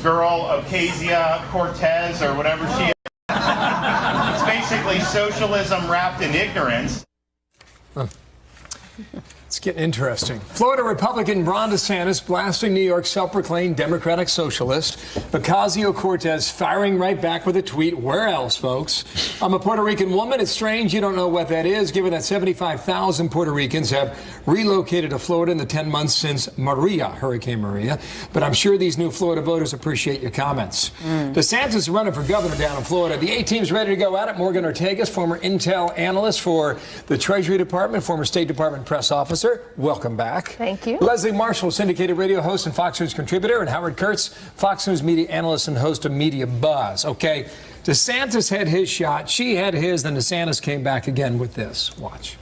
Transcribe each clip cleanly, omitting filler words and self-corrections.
girl, Ocasio-Cortez, or whatever she is. It's basically socialism wrapped in ignorance. It's getting interesting. Florida Republican Ron DeSantis blasting New York's self-proclaimed Democratic Socialist. Ocasio-Cortez firing right back with a tweet. Where else, folks? I'm a Puerto Rican woman. It's strange you don't know what that is, given that 75,000 Puerto Ricans have relocated to Florida in the 10 months since Hurricane Maria. But I'm sure these new Florida voters appreciate your comments. DeSantis is running for governor down in Florida. The A-team's ready to go at it. Morgan Ortagus, former Intel analyst for the Treasury Department, former State Department press officer. Welcome back. Thank you. Leslie Marshall, syndicated radio host and Fox News contributor, and Howard Kurtz, Fox News media analyst and host of Media Buzz. Okay, DeSantis had his shot. She had his. Then DeSantis came back again with this. Watch.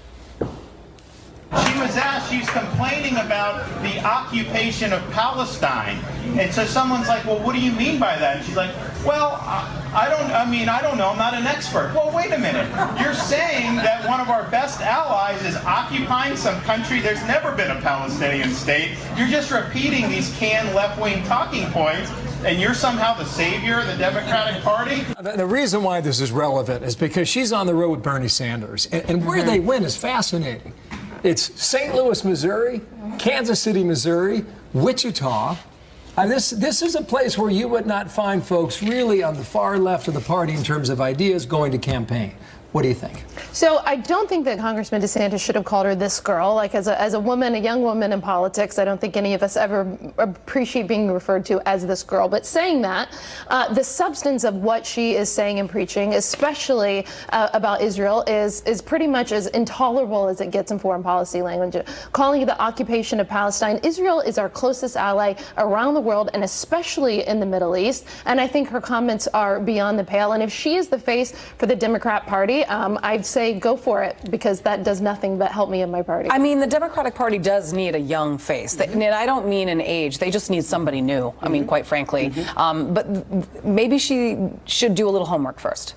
She was asked, she's complaining about the occupation of Palestine. And so someone's like, well, what do you mean by that? And she's like, well, I don't know, I'm not an expert. Well, wait a minute. You're saying that one of our best allies is occupying some country. There's never been a Palestinian state. You're just repeating these canned left-wing talking points, and you're somehow the savior of the Democratic Party? The reason why this is relevant is because she's on the road with Bernie Sanders. And where they win is fascinating. It's St. Louis, Missouri, Kansas City, Missouri, Wichita. And this is a place where you would not find folks really on the far left of the party in terms of ideas going to campaign. What do you think? So I don't think that Congressman DeSantis should have called her this girl. Like as a woman, a young woman in politics, I don't think any of us ever appreciate being referred to as this girl. But saying that, the substance of what she is saying and preaching, especially about Israel, is pretty much as intolerable as it gets in foreign policy language. Calling it the occupation of Palestine. Israel is our closest ally around the world, and especially in the Middle East. And I think her comments are beyond the pale. And if she is the face for the Democrat Party, I'd say go for it, because that does nothing but help me in my party. I mean, the Democratic Party does need a young face. And I don't mean an age. They just need somebody new. I mean, quite frankly. But maybe she should do a little homework first.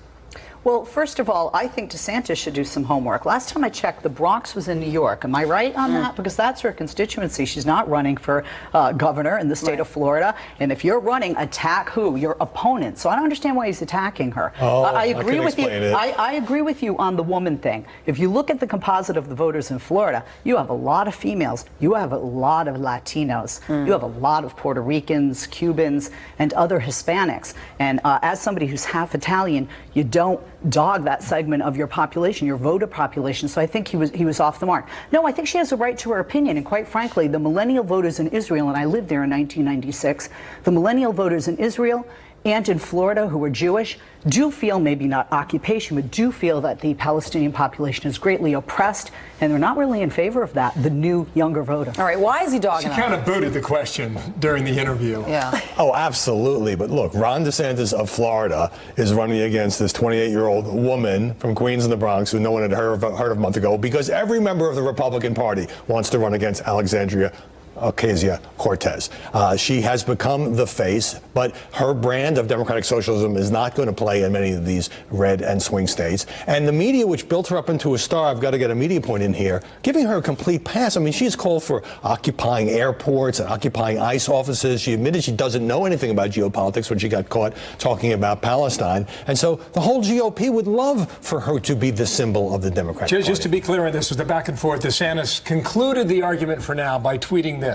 Well, first of all, I think DeSantis should do some homework. Last time I checked, the Bronx was in New York. Am I right on that? Because that's her constituency. She's not running for governor in the state of Florida. And if you're running, attack who? Your opponent. So I don't understand why he's attacking her. I agree with you. I agree with you on the woman thing. If you look at the composite of the voters in Florida, you have a lot of females. You have a lot of Latinos. You have a lot of Puerto Ricans, Cubans, and other Hispanics. And as somebody who's half Italian, you don't dog that segment of your population, your voter population. So I think he was off the mark. No, I think she has a right to her opinion. And quite frankly, the millennial voters in Israel, and I lived there in 1996, the millennial voters in Israel and in Florida who are Jewish do feel, maybe not occupation, but do feel that the Palestinian population is greatly oppressed, and they're not really in favor of that, the new, younger voter. All right, why is he dogging She kind of booted the question during the interview. Yeah. Oh, absolutely. But look, Ron DeSantis of Florida is running against this 28-year-old woman from Queens in the Bronx who no one had heard of a month ago, because every member of the Republican Party wants to run against Alexandria Ocasio-Cortez. She has become the face, but her brand of democratic socialism is not going to play in many of these red and swing states. And the media, which built her up into a star, I've got to get a media point in here, giving her a complete pass. I mean, she's called for occupying airports and occupying ICE offices. She admitted she doesn't know anything about geopolitics when she got caught talking about Palestine. And so the whole GOP would love for her to be the symbol of the Democratic Party. Just to be clear on this, was the back and forth. DeSantis concluded the argument for now by tweeting this.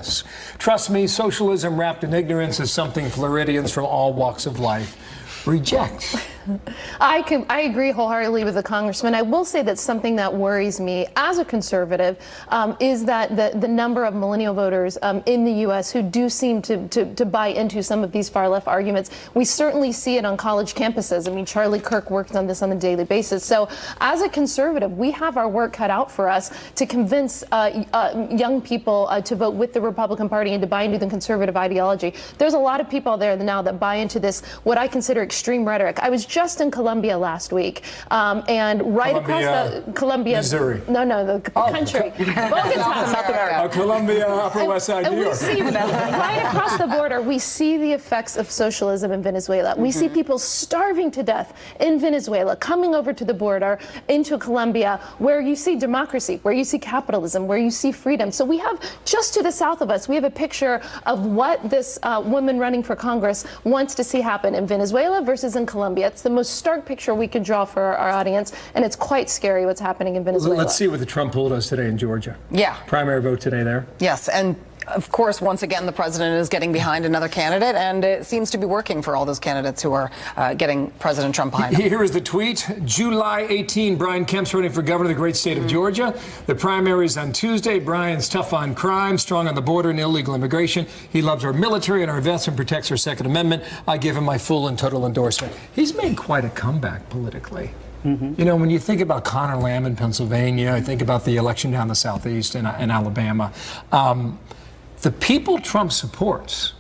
Trust me, socialism wrapped in ignorance is something Floridians from all walks of life reject. I agree wholeheartedly with the congressman. I will say that something that worries me as a conservative is that the number of millennial voters in the U.S. who do seem to buy into some of these far left arguments. We certainly see it on college campuses. I mean, Charlie Kirk works on this on a daily basis. So as a conservative, we have our work cut out for us to convince young people to vote with the Republican Party and to buy into the conservative ideology. There's a lot of people there now that buy into this, what I consider extreme rhetoric. I was just in Columbia last week, and right across the Columbia, Missouri. No, the country, South America. Columbia, Upper West Side, New we York. see right across the border, we see the effects of socialism in Venezuela. We see people starving to death in Venezuela, coming over to the border into Colombia, where you see democracy, where you see capitalism, where you see freedom. So we have, just to the south of us, we have a picture of what this woman running for Congress wants to see happen in Venezuela versus in Colombia. It's the most stark picture we could draw for our audience, and it's quite scary what's happening in Venezuela. Let's see what the Trump poll does today in Georgia. Yeah. Primary vote today there. Yes, and of course, once again, the president is getting behind another candidate, and it seems to be working for all those candidates who are getting President Trump behind them. Here is the tweet. July 18, Brian Kemp's running for governor of the great state of Georgia. The primary is on Tuesday. Brian's tough on crime, strong on the border and illegal immigration. He loves our military and our vets and protects our Second Amendment. I give him my full and total endorsement. He's made quite a comeback politically. You know, when you think about Connor Lamb in Pennsylvania, I think about the election down the southeast in Alabama. The people Trump supports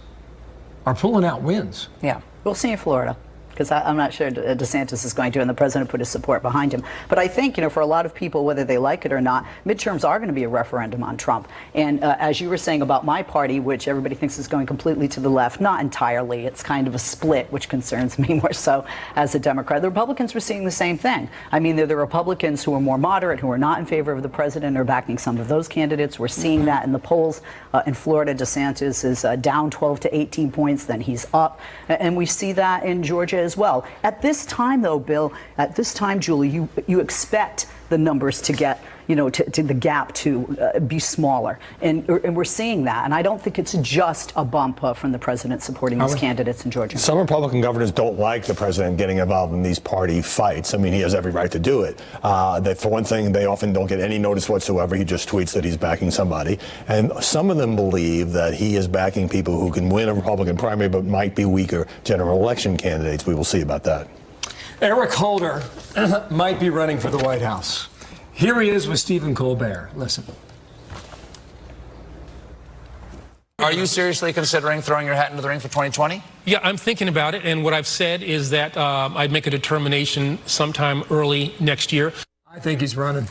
are pulling out wins. Yeah, we'll see in Florida, because I'm not sure DeSantis is going to, and the president put his support behind him. But I think, for a lot of people, whether they like it or not, midterms are going to be a referendum on Trump. And as you were saying about my party, which everybody thinks is going completely to the left, not entirely. It's kind of a split, which concerns me more so as a Democrat. The Republicans were seeing the same thing. I mean, they're the Republicans who are more moderate, who are not in favor of the president, or backing some of those candidates. We're seeing that in the polls. In Florida, DeSantis is down 12 to 18 points, then he's up. And we see that in Georgia as well. At this time, though, Bill, at this time, Julie, you expect the numbers to get, to the gap to be smaller. And we're seeing that. And I don't think it's just a bump from the president supporting these candidates in Georgia. Some Republican governors don't like the president getting involved in these party fights. I mean, he has every right to do it. For one thing, they often don't get any notice whatsoever. He just tweets that he's backing somebody. And some of them believe that he is backing people who can win a Republican primary but might be weaker general election candidates. We will see about that. Eric Holder might be running for the White House. Here he is with Stephen Colbert. Listen. Are you seriously considering throwing your hat into the ring for 2020? Yeah, I'm thinking about it, and what I've said is that I'd make a determination sometime early next year. I think he's running.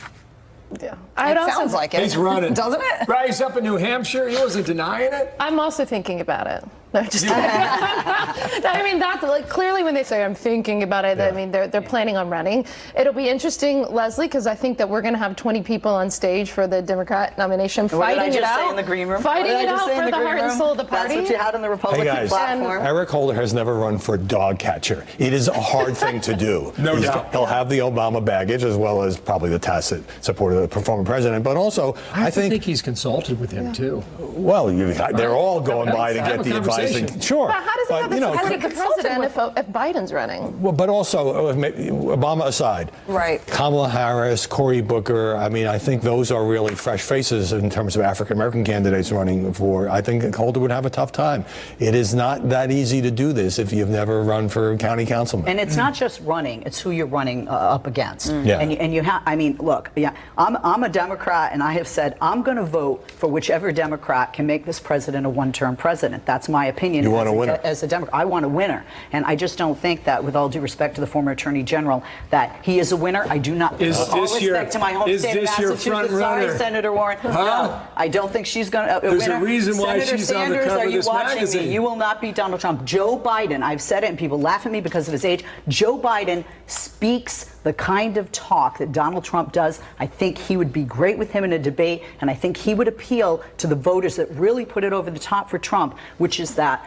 Yeah. It sounds like it. He's running. Doesn't it? Right, he's up in New Hampshire. He wasn't denying it. I'm also thinking about it. No, just I mean, that's like clearly when they say I'm thinking about it, I mean, they're planning on running. It'll be interesting, Leslie, because I think that we're going to have 20 people on stage for the Democrat nomination fighting it out. In the green room? Fighting it out for the heart and soul of the party. That's what you had on the Republican platform. Eric Holder has never run for dog catcher. It is a hard thing to do. No doubt. He'll have the Obama baggage as well as probably the tacit support of the former president. But also, I think he's consulted with him, too. Well, they're all going by to get the advice. Sure. But how does he have the president if Biden's running? Well, but also, Obama aside, right? Kamala Harris, Cory Booker. I mean, I think those are really fresh faces in terms of African American candidates running for. I think Holder would have a tough time. It is not that easy to do this if you've never run for county councilman. And it's not just running; it's who you're running up against. Yeah. And you have. I mean, look. Yeah, I'm a Democrat, and I have said I'm going to vote for whichever Democrat can make this president a one-term president. That's my opinion. You want a winner. As a Democrat, I want a winner, and I just don't think that, with all due respect to the former Attorney General, that he is a winner. I do not. Is all this respect to my home state of Massachusetts. Sorry, Senator Warren. No, I don't think she's going to. There's a reason why Senator she's Sanders, on the cover are of you this watching magazine? me? You will not beat Donald Trump. Joe Biden. I've said it, and people laugh at me because of his age. Joe Biden speaks the kind of talk that Donald Trump does. I think he would be great with him in a debate, and I think he would appeal to the voters that really put it over the top for Trump, which is that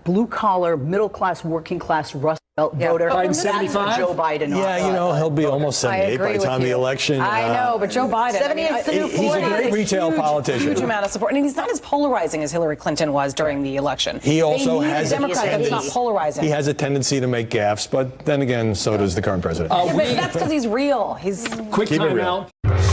blue-collar, middle-class, working-class Rust Belt voter. Biden's That's what 75? Joe Biden. He'll be almost 78 by the time the election. I know, but Joe Biden. 78's the new 40. He's a great retail politician. Huge amount of support, and he's not as polarizing as Hillary Clinton was during the election. He also They need has a Democrat that's not polarizing. He has a tendency to make gaffes, but then again, so does the current president. But that's because he's real. He's Quick Keep it time real. out.